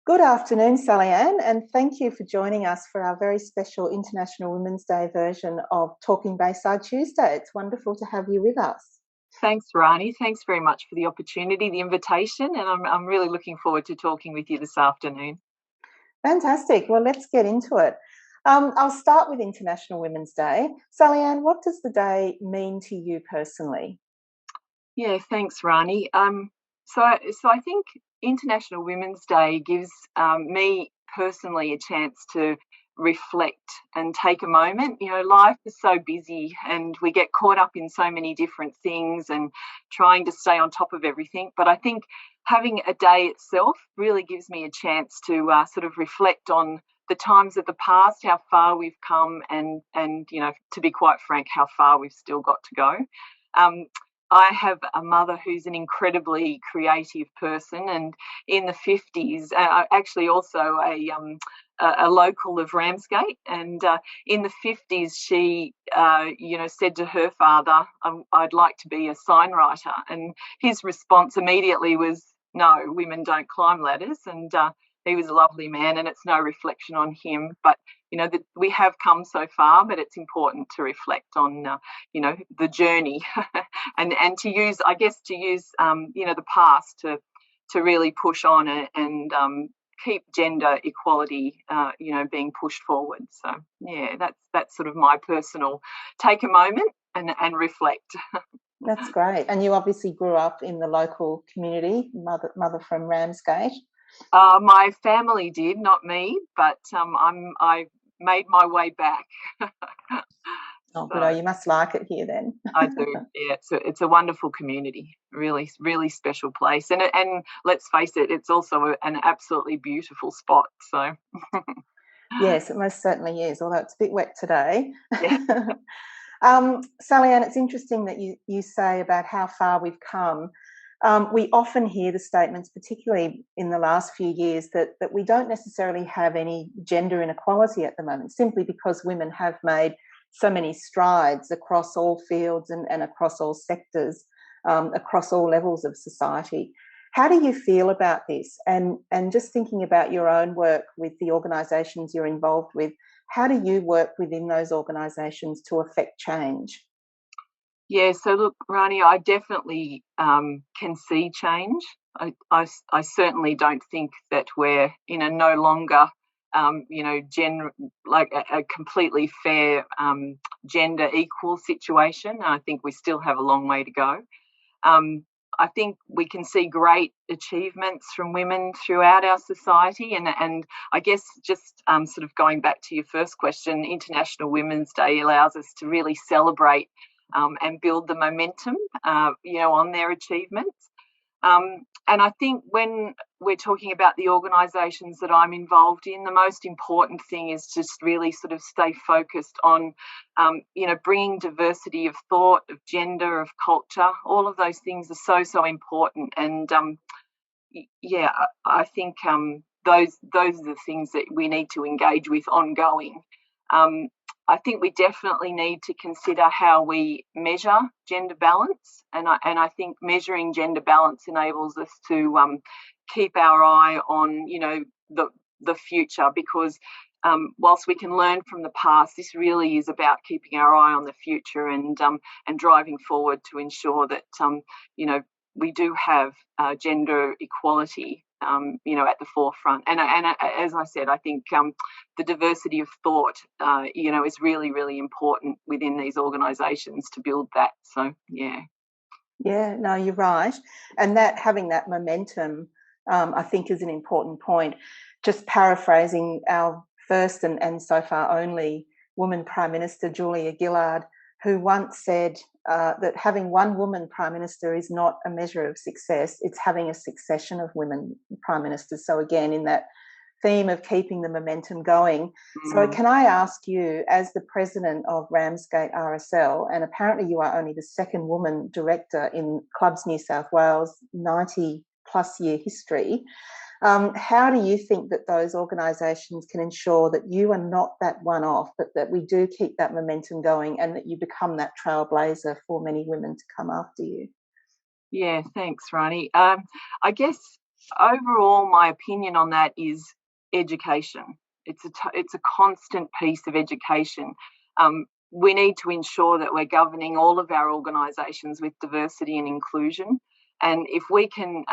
Good afternoon, Sallianne, and thank you for joining us for our very special International Women's Day version of Talking Bayside Tuesday. It's wonderful to have you with us. Thanks, Rani. Thanks very much for the opportunity, the invitation, and I'm really looking forward to talking with you this afternoon. Fantastic. Well, let's get into it. I'll start with International Women's Day. Sallianne, what does the day mean to you personally? Yeah, thanks, Rani. So I think International Women's Day gives me personally a chance to reflect and take a moment. You know, life is so busy and we get caught up in so many different things and trying to stay on top of everything. But I think having a day itself really gives me a chance to sort of reflect on the times of the past, how far we've come, and you know, to be quite frank, how far we've still got to go. Um, I have a mother who's an incredibly creative person, and in the 50s, actually also a local of Ramsgate, and in the 50s, she, said to her father, "I'd like to be a sign writer," and his response immediately was, "No, women don't climb ladders," and he was a lovely man, and it's no reflection on him, but you know that we have come so far, but it's important to reflect on the journey and to use, I guess, the past to really push on and keep gender equality being pushed forward. So yeah, that's sort of my personal take a moment and reflect. That's great. And you obviously grew up in the local community, mother from Ramsgate. My family did, not me, but I made my way back. Oh, good. You must like it here then. I do. Yeah, it's a wonderful community, really, really special place, and let's face it, it's also an absolutely beautiful spot. So yes, it most certainly is. Although it's a bit wet today. Yeah. Sallianne, it's interesting that you say about how far we've come. We often hear the statements, particularly in the last few years, that we don't necessarily have any gender inequality at the moment, simply because women have made so many strides across all fields and across all sectors, across all levels of society. How do you feel about this? And just thinking about your own work with the organisations you're involved with, how do you work within those organisations to affect change? Yeah, so look, Rani, I definitely can see change. I certainly don't think that we're in a no longer, like a completely fair gender equal situation. I think we still have a long way to go. I think we can see great achievements from women throughout our society, and I guess just sort of going back to your first question, International Women's Day allows us to really celebrate and build the momentum, on their achievements. And I think when we're talking about the organisations that I'm involved in, the most important thing is just really sort of stay focused on, bringing diversity of thought, of gender, of culture. All of those things are so important. And I think those are the things that we need to engage with ongoing. I think we definitely need to consider how we measure gender balance, and I think measuring gender balance enables us to keep our eye on the future, because whilst we can learn from the past, this really is about keeping our eye on the future and driving forward to ensure that we do have gender equality at the forefront. And as I said, I think the diversity of thought, is really, really important within these organisations to build that. So, yeah. Yeah, no, you're right. And that having that momentum, I think, is an important point. Just paraphrasing our first and so far only woman Prime Minister, Julia Gillard, who once said that having one woman Prime Minister is not a measure of success, it's having a succession of women Prime Ministers. So again, in that theme of keeping the momentum going. So can I ask you, as the president of Ramsgate RSL, and apparently you are only the second woman director in Clubs New South Wales' 90-plus year history, how do you think that those organisations can ensure that you are not that one-off, but that we do keep that momentum going and that you become that trailblazer for many women to come after you? Yeah, thanks, Rani. I guess overall, my opinion on that is education. It's a constant piece of education. We need to ensure that we're governing all of our organisations with diversity and inclusion. And if we can,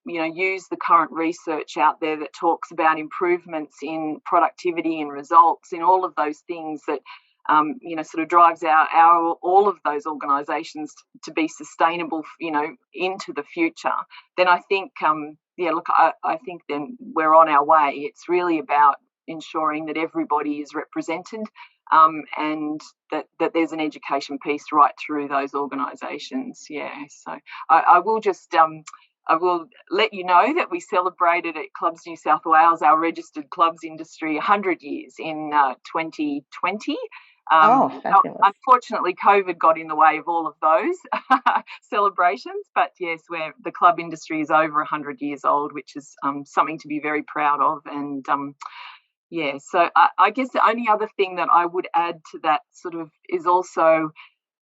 use the current research out there that talks about improvements in productivity and results in all of those things that, sort of drives our all of those organisations to be sustainable, into the future, then I think, I think then we're on our way. It's really about ensuring that everybody is represented, and that there's an education piece right through those organisations. Yeah, so I will just I will let you know that we celebrated at Clubs New South Wales our registered clubs industry 100 years in 2020. Unfortunately, COVID got in the way of all of those celebrations. But yes, the club industry is over 100 years old, which is something to be very proud of. And so I guess the only other thing that I would add to that sort of is also,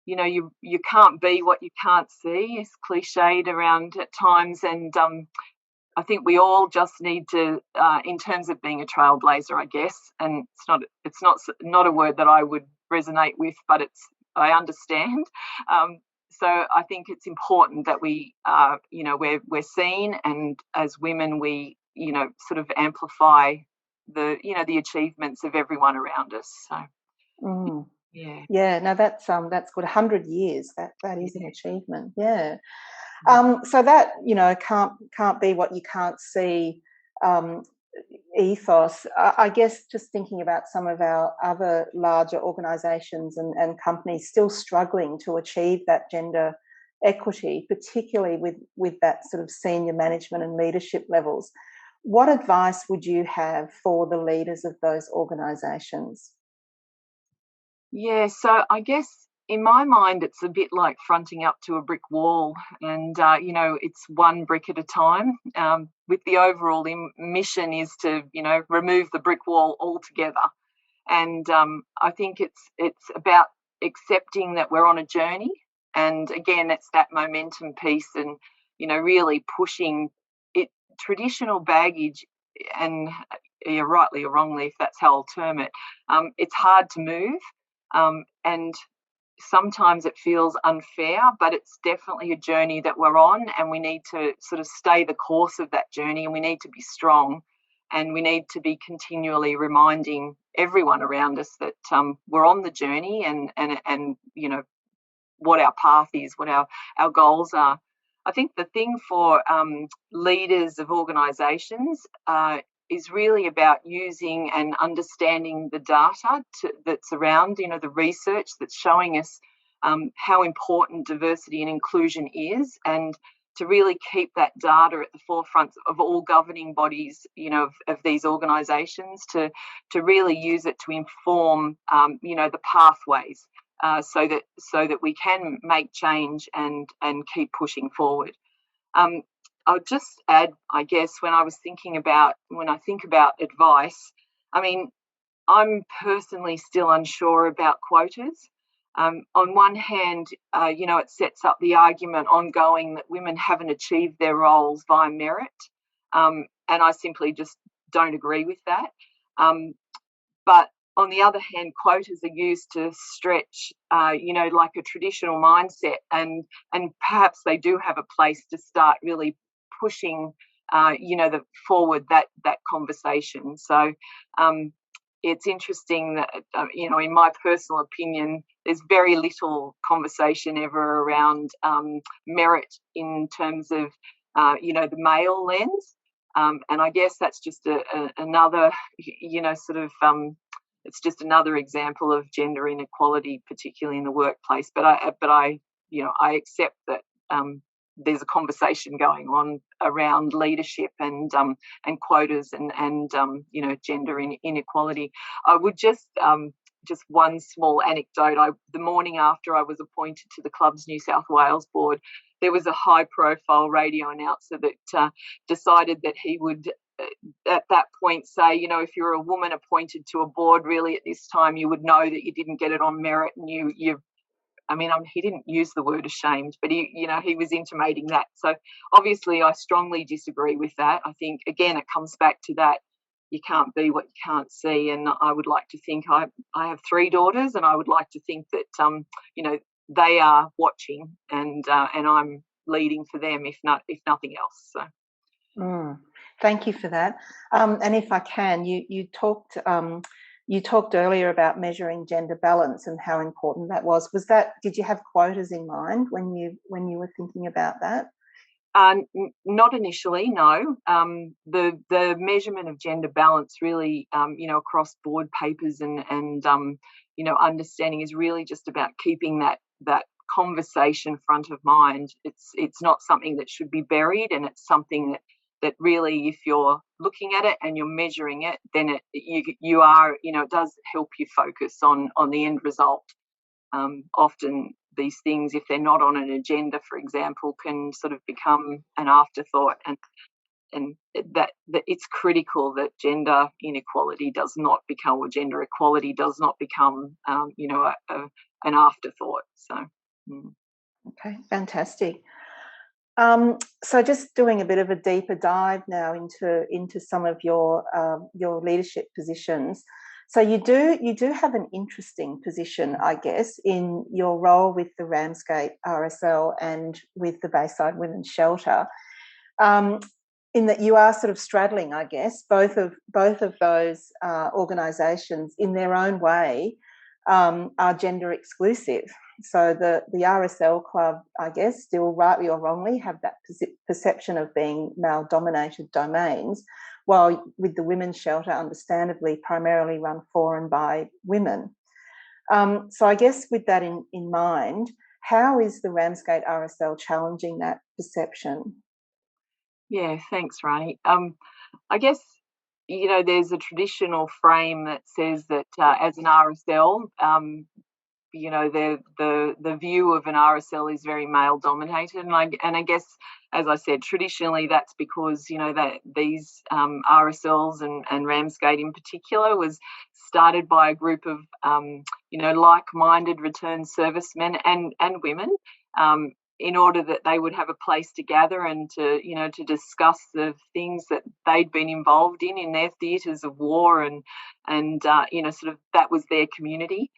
you can't be what you can't see. It's cliched around at times, and I think we all just need to, in terms of being a trailblazer, I guess, and it's not a word that I would resonate with, but I understand. So I think it's important that we, we're seen, and as women, we, sort of amplify the achievements of everyone around us. So. Yeah. No, that's good. 100 years. That is an achievement. Yeah. So that can't be what you can't see. Ethos. I guess just thinking about some of our other larger organisations and companies still struggling to achieve that gender equity, particularly with that sort of senior management and leadership levels. What advice would you have for the leaders of those organisations? Yeah, so I guess in my mind, it's a bit like fronting up to a brick wall, and it's one brick at a time. With the overall mission is to remove the brick wall altogether, and I think it's about accepting that we're on a journey, and again, it's that momentum piece, and really pushing it. Traditional baggage, and rightly or wrongly, if that's how I'll term it, it's hard to move. And sometimes it feels unfair, but it's definitely a journey that we're on, and we need to sort of stay the course of that journey, and we need to be strong, and we need to be continually reminding everyone around us that we're on the journey, and what our path is, what our goals are. I think the thing for leaders of organisations is really about using and understanding the data that's around, the research that's showing us how important diversity and inclusion is, and to really keep that data at the forefront of all governing bodies, of these organisations, to really use it to inform, the pathways, so that we can make change and keep pushing forward. I'll just add, I guess, when I think about advice, I mean, I'm personally still unsure about quotas. On one hand, it sets up the argument ongoing that women haven't achieved their roles via merit, and I simply just don't agree with that. But on the other hand, quotas are used to stretch, like a traditional mindset, and perhaps they do have a place to start really pushing, forward that conversation. So it's interesting that, in my personal opinion, there's very little conversation ever around merit in terms of, the male lens. And I guess that's just another, it's just another example of gender inequality, particularly in the workplace. But I accept that there's a conversation going on around leadership and quotas and gender inequality. I would just one small anecdote. The morning after I was appointed to the Clubs New South Wales board, there was a high-profile radio announcer that decided that he would, at that point, say, if you're a woman appointed to a board, really at this time, you would know that you didn't get it on merit, and you I mean, he didn't use the word ashamed, but he was intimating that. So obviously I strongly disagree with that. I think, again, it comes back to that you can't be what you can't see. And I would like to think I have 3 daughters, and I would like to think that, they are watching, and I'm leading for them, if nothing else. So. Thank you for that. And if I can, you talked earlier about measuring gender balance and how important that was. Did you have quotas in mind when you were thinking about that? Not initially, no. The measurement of gender balance really, across board papers and understanding is really just about keeping that conversation front of mind. It's not something that should be buried, and it's something that really, if you're looking at it and you're measuring it, then you are, it does help you focus on the end result. Often these things, if they're not on an agenda, for example, can sort of become an afterthought, and that it's critical that gender inequality does not become, or gender equality does not become, an afterthought. So. Okay, fantastic. So just doing a bit of a deeper dive now into some of your leadership positions. So you do have an interesting position, I guess, in your role with the Ramsgate RSL and with the Bayside Women's Shelter, in that you are sort of straddling, I guess, both of those organisations in their own way are gender exclusive. So the RSL club, I guess, still rightly or wrongly have that perception of being male-dominated domains, while with the women's shelter, understandably, primarily run for and by women. So I guess with that in mind, how is the Ramsgate RSL challenging that perception? Yeah, thanks, Rani. I guess, there's a traditional frame that says that as an RSL, the view of an RSL is very male dominated, and I guess, as I said, traditionally that's because that these RSLs and Ramsgate in particular was started by a group of like-minded returned servicemen and women, in order that they would have a place to gather and to discuss the things that they'd been involved in their theatres of war, and sort of that was their community.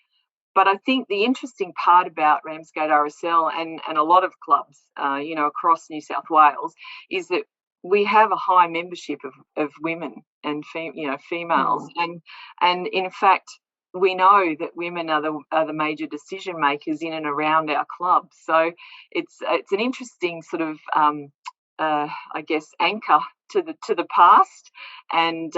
But I think the interesting part about Ramsgate RSL and a lot of clubs, across New South Wales, is that we have a high membership of women and females, and in fact we know that women are the major decision makers in and around our club. So it's an interesting sort of I guess anchor to the past, and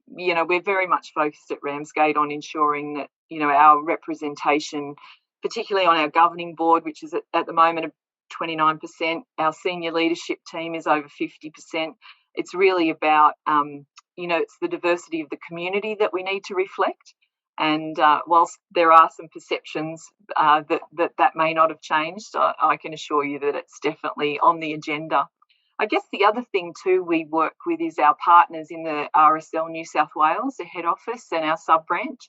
we're very much focused at Ramsgate on ensuring that our representation, particularly on our governing board, which is at the moment 29%, our senior leadership team is over 50%. It's really about it's the diversity of the community that we need to reflect. And whilst there are some perceptions that may not have changed, I can assure you that it's definitely on the agenda. I guess the other thing too we work with is our partners in the RSL New South Wales, the head office and our sub-branch.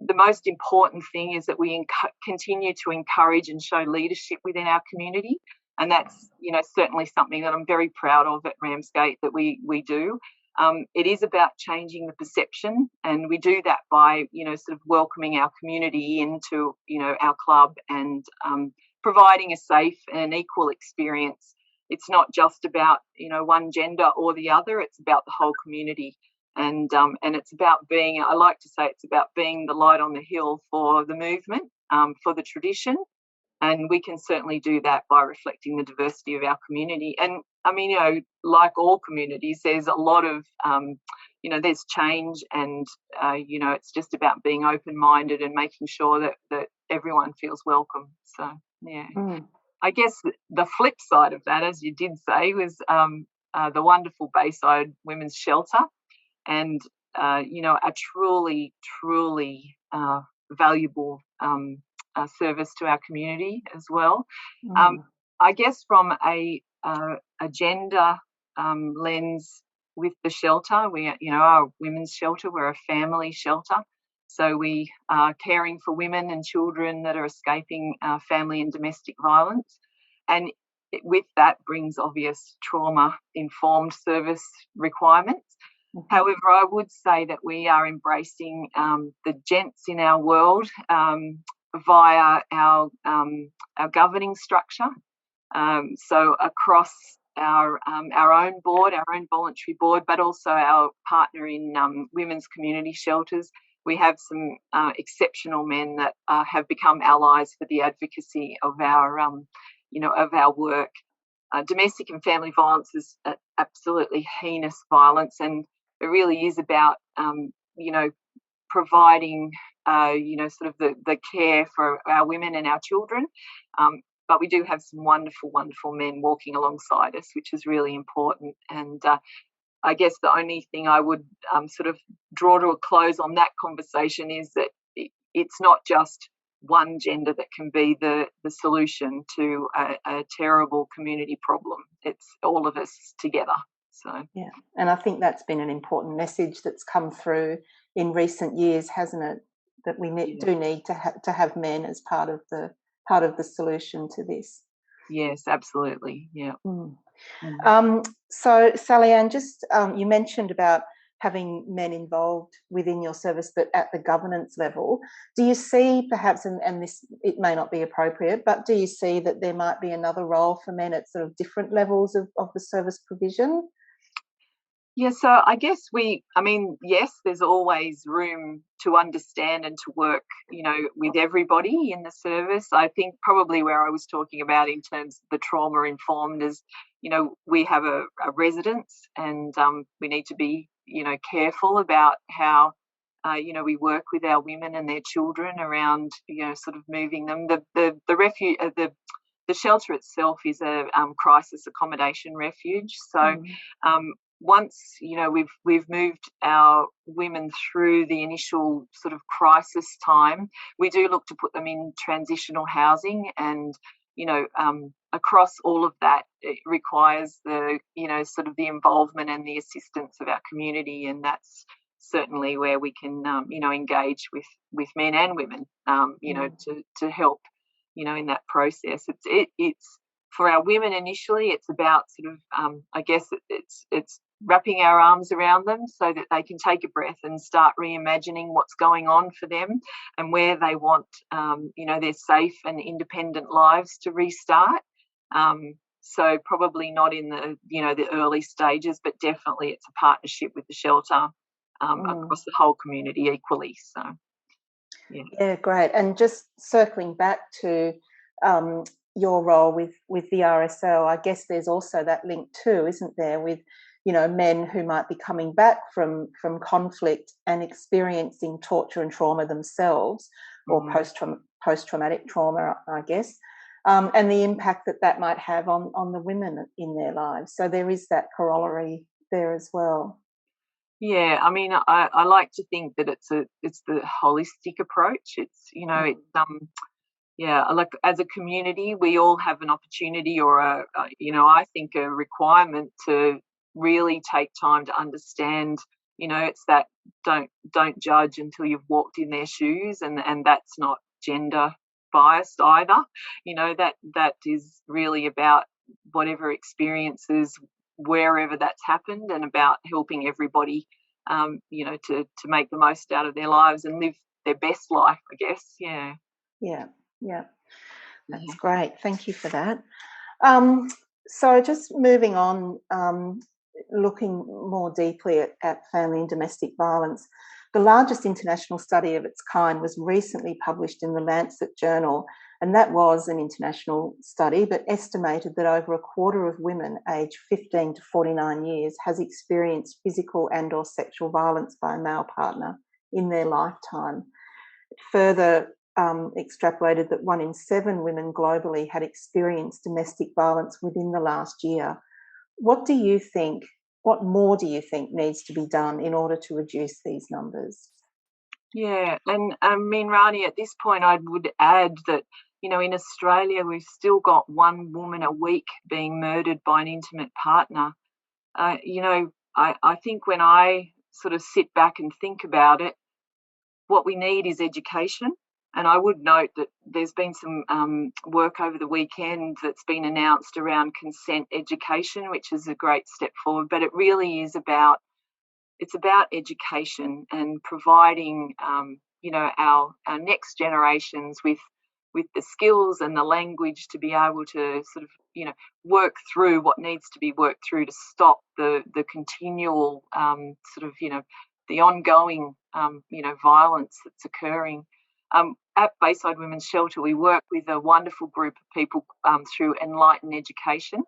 The most important thing is that we continue to encourage and show leadership within our community, and that's certainly something that I'm very proud of at Ramsgate that we do. It is about changing the perception, and we do that by sort of welcoming our community into our club and providing a safe and equal experience. It's not just about one gender or the other. It's about the whole community, and it's about being, I like to say, it's about being the light on the hill for the movement, for the tradition, and we can certainly do that by reflecting the diversity of our community. And I mean, like all communities, there's a lot of there's change, and it's just about being open-minded and making sure that everyone feels welcome. So yeah. I guess the flip side of that, as you did say, was the wonderful Bayside Women's Shelter, and a truly valuable service to our community as well. I guess from a gender lens with the shelter, we are a women's shelter, we're a family shelter. So we are caring for women and children that are escaping family and domestic violence. And with that brings obvious trauma-informed service requirements. Mm-hmm. However, I would say that we are embracing the gents in our world via our governing structure. So across our own board, our own voluntary board, but also our partner in women's community shelters, we have some exceptional men that have become allies for the advocacy of our, of our work. Domestic and family violence is absolutely heinous violence, and it really is about, providing, sort of the care for our women and our children. But we do have some wonderful, wonderful men walking alongside us, which is really important. And I guess the only thing I would sort of draw to a close on that conversation is that it's not just one gender that can be the solution to a terrible community problem. It's all of us together. So yeah, and I think that's been an important message that's come through in recent years, hasn't it? That we do need to have men as part of the solution to this. Yes, absolutely. Yeah. Mm. So Sallianne, just you mentioned about having men involved within your service, but at the governance level, do you see perhaps, and this, it may not be appropriate, but do you see that there might be another role for men at sort of different levels of the service provision? Yeah, so I guess yes, there's always room to understand and to work, with everybody in the service. I think probably where I was talking about in terms of the trauma-informed is, we have a residence, and we need to be, careful about how, we work with our women and their children around, sort of moving them. The refuge, the shelter itself is a crisis accommodation refuge. So once we've moved our women through the initial sort of crisis time, we do look to put them in transitional housing, and across all of that, it requires the sort of the involvement and the assistance of our community, and that's certainly where we can engage with men and women to help in that process. It's for our women initially, it's about sort of I guess it's wrapping our arms around them so that they can take a breath and start reimagining what's going on for them and where they want their safe and independent lives to restart. So probably not in the early stages, but definitely it's a partnership with the shelter across the whole community equally. So yeah, great. And just circling back to your role with the RSL, I guess there's also that link too, isn't there, with men who might be coming back from conflict and experiencing torture and trauma themselves, or post-traumatic trauma, I guess, and the impact that might have on the women in their lives. So there is that corollary there as well. Yeah, I mean, I like to think that it's the holistic approach. It's like as a community, we all have an opportunity, or I think a requirement to really take time to understand. It's that don't judge until you've walked in their shoes, and that's not gender biased either. That is really about whatever experiences wherever that's happened, and about helping everybody to make the most out of their lives and live their best life, I guess. Yeah, that's great. Thank you for that. So just moving on, looking more deeply at family and domestic violence, the largest international study of its kind was recently published in the Lancet journal, and that was an international study, but estimated that over a quarter of women aged 15 to 49 years has experienced physical and or sexual violence by a male partner in their lifetime. It further extrapolated that 1 in 7 women globally had experienced domestic violence within the last year. What more do you think needs to be done in order to reduce these numbers? Yeah, and I mean, Rani, at this point I would add that, in Australia we've still got 1 woman a week being murdered by an intimate partner. I think when I sort of sit back and think about it, what we need is education. And I would note that there's been some work over the weekend that's been announced around consent education, which is a great step forward. But it really is about education and providing our next generations with the skills and the language to be able to sort of work through what needs to be worked through to stop the continual the ongoing violence that's occurring. At Bayside Women's Shelter, we work with a wonderful group of people through Enlighten Education.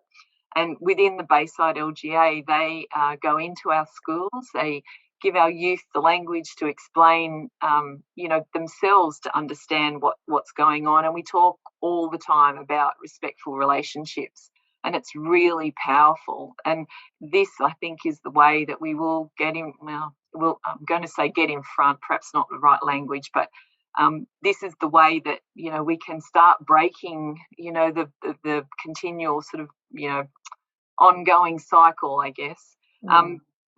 And within the Bayside LGA, they go into our schools. They give our youth the language to explain, themselves to understand what's going on. And we talk all the time about respectful relationships, and it's really powerful. And this, I think, is the way that we will get in. Well, I'm going to say get in front, perhaps not the right language, but this is the way that we can start breaking the continual sort of ongoing cycle, I guess.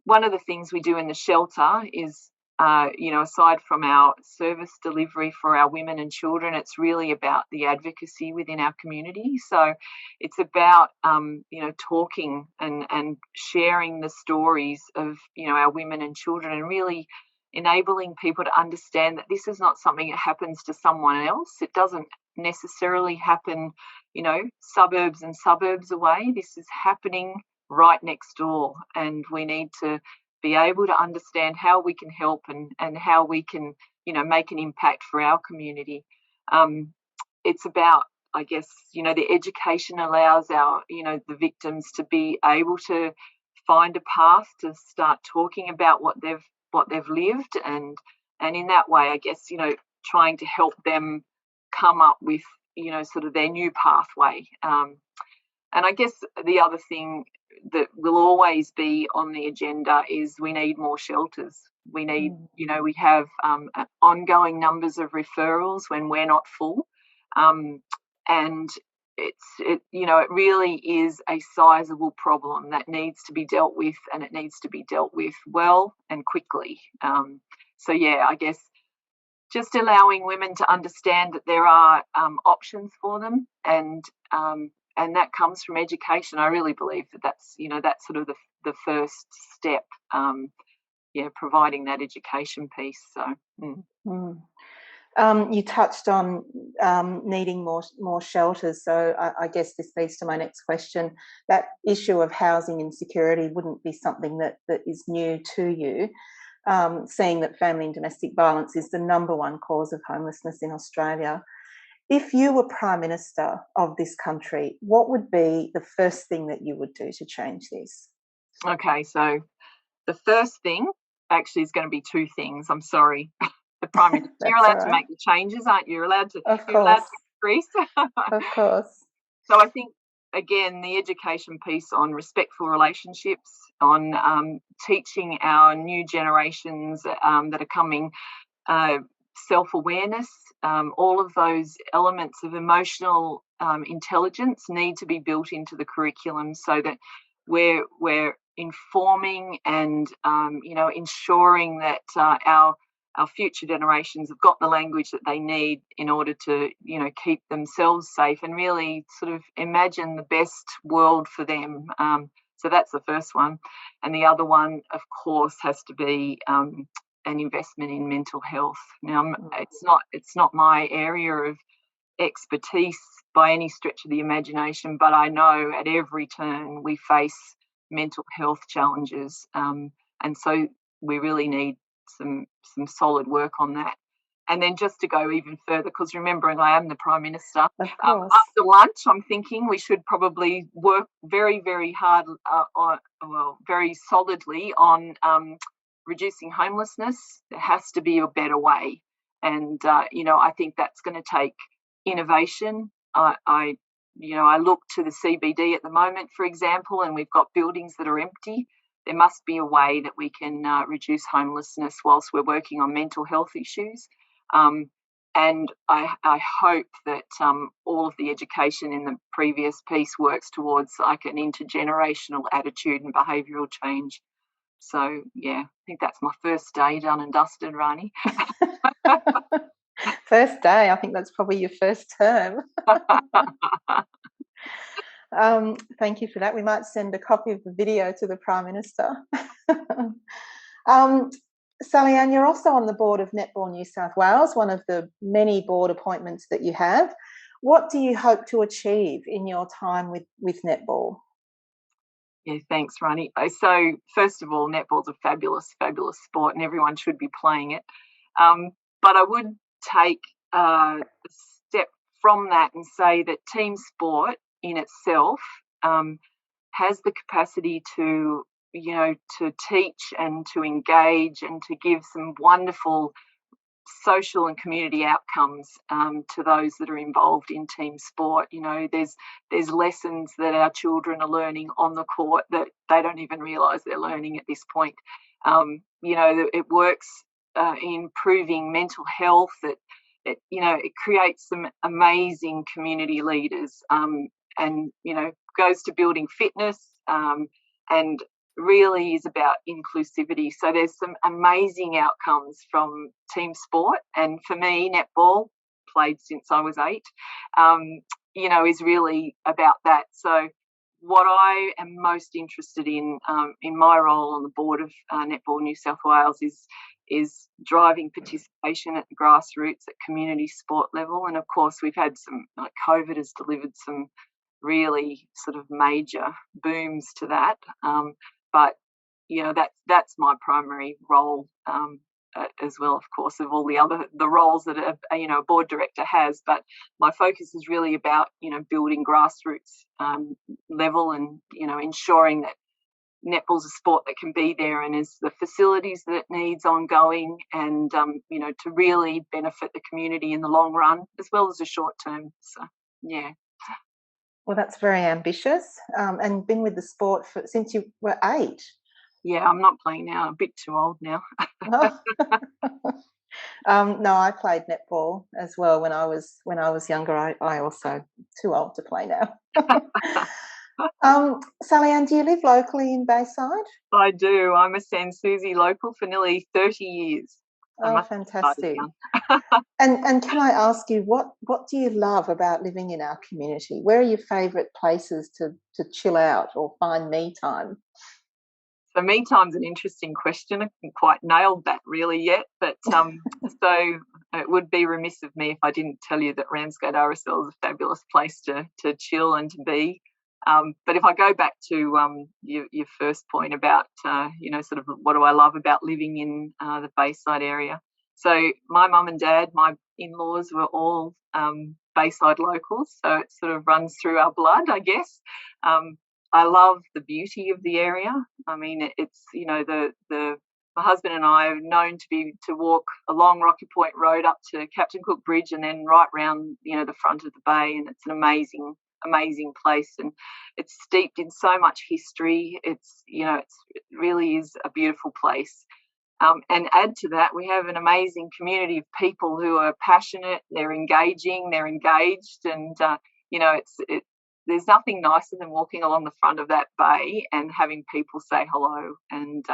One of the things we do in the shelter is aside from our service delivery for our women and children, it's really about the advocacy within our community. So it's about talking and sharing the stories of our women and children, and really enabling people to understand that this is not something that happens to someone else. It doesn't necessarily happen suburbs and suburbs away. This is happening right next door, and we need to be able to understand how we can help and how we can make an impact for our community. It's about, I guess, the education allows our the victims to be able to find a path to start talking about what they've lived, and in that way, I guess, trying to help them come up with sort of their new pathway. And I guess the other thing that will always be on the agenda is we need more shelters. We need, we have ongoing numbers of referrals when we're not full, and it really is a sizable problem that needs to be dealt with, and it needs to be dealt with well and quickly. So yeah, I guess just allowing women to understand that there are options for them, and that comes from education. I really believe that's sort of the first step. Providing that education piece. So. You touched on needing more shelters, so I guess this leads to my next question. That issue of housing insecurity wouldn't be something that is new to you, seeing that family and domestic violence is the number one cause of homelessness in Australia. If you were Prime Minister of this country, what would be the first thing that you would do to change this? Okay, so the first thing actually is going to be two things. I'm sorry. The Prime Minister, you're allowed to make the changes, aren't you? You're allowed to increase. Of course. So I think, again, the education piece on respectful relationships, on teaching our new generations that are coming self-awareness, all of those elements of emotional intelligence need to be built into the curriculum, so that we're informing and ensuring that our future generations have got the language that they need in order to keep themselves safe and really sort of imagine the best world for them. So that's the first one. And the other one, of course, has to be an investment in mental health. Now, it's not my area of expertise by any stretch of the imagination, but I know at every turn we face mental health challenges, and so we really need some solid work on that. And then just to go even further, because remembering I am the Prime Minister, after lunch I'm thinking we should probably work very, very hard, very solidly on reducing homelessness. There has to be a better way, and I think that's going to take innovation. I look to the CBD at the moment, for example, and we've got buildings that are empty. There must be a way that we can reduce homelessness whilst we're working on mental health issues. And I hope that all of the education in the previous piece works towards like an intergenerational attitude and behavioural change. So, yeah, I think that's my first day done and dusted, Rani. First day, I think that's probably your first term. Thank you for that. We might send a copy of the video to the Prime Minister. Sallianne, you're also on the board of Netball New South Wales, one of the many board appointments that you have. What do you hope to achieve in your time with netball? Yeah, thanks, Ronnie. So, first of all, netball's a fabulous, fabulous sport, and everyone should be playing it. But I would take a step from that and say that team sport in itself has the capacity to, to teach and to engage and to give some wonderful social and community outcomes to those that are involved in team sport. There's lessons that our children are learning on the court that they don't even realise they're learning at this point. It works in improving mental health. It creates some amazing community leaders, and goes to building fitness, and really is about inclusivity. So there's some amazing outcomes from team sport, and for me, netball, played since I was 8, is really about that. So what I am most interested in my role on the board of Netball New South Wales is driving participation at the grassroots at community sport level. And of course, we've had some, like COVID has delivered some really sort of major booms to that. But that's my primary role, as well, of course, of all the roles that a board director has. But my focus is really about building grassroots level, and ensuring that netball's a sport that can be there and is the facilities that it needs ongoing, and to really benefit the community in the long run as well as the short term. So yeah. Well, that's very ambitious, and been with the sport since you were 8. Yeah, I'm not playing now. I'm a bit too old now. No, I played netball as well when I was younger. I also too old to play now. Sallianne, do you live locally in Bayside? I do. I'm a San Susie local for nearly 30 years. Oh, fantastic. And can I ask you, what do you love about living in our community? Where are your favourite places to chill out or find me time? So me time's an interesting question. I haven't quite nailed that really yet, but so it would be remiss of me if I didn't tell you that Ramsgate RSL is a fabulous place to chill and to be. But if I go back to your first point about sort of what do I love about living in the Bayside area. So my mum and dad, my in-laws, were all Bayside locals, so it sort of runs through our blood, I guess. I love the beauty of the area. I mean, it's my husband and I are known to walk along Rocky Point Road up to Captain Cook Bridge and then right round the front of the bay, and it's an amazing place, and it's steeped in so much history. It really is a beautiful place. And add to that, we have an amazing community of people who are passionate, they're engaging, they're engaged, and there's nothing nicer than walking along the front of that bay and having people say hello. And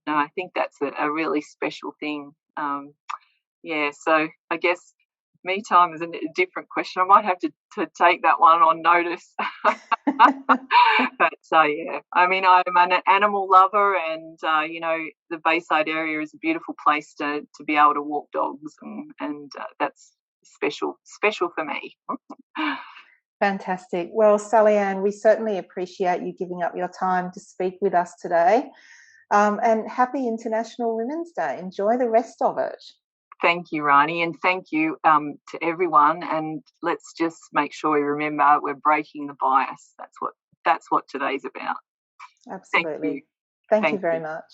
I think that's a really special thing. So I guess me time is a different question. I might have to take that one on notice. But yeah, I mean, I'm an animal lover, and the Bayside area is a beautiful place to be able to walk dogs, and that's special for me. Fantastic. Well, Sallianne, we certainly appreciate you giving up your time to speak with us today. And happy International Women's Day. Enjoy the rest of it. Thank you, Rani, and thank you to everyone. And let's just make sure we remember we're breaking the bias. That's what today's about. Absolutely. Thank you very much.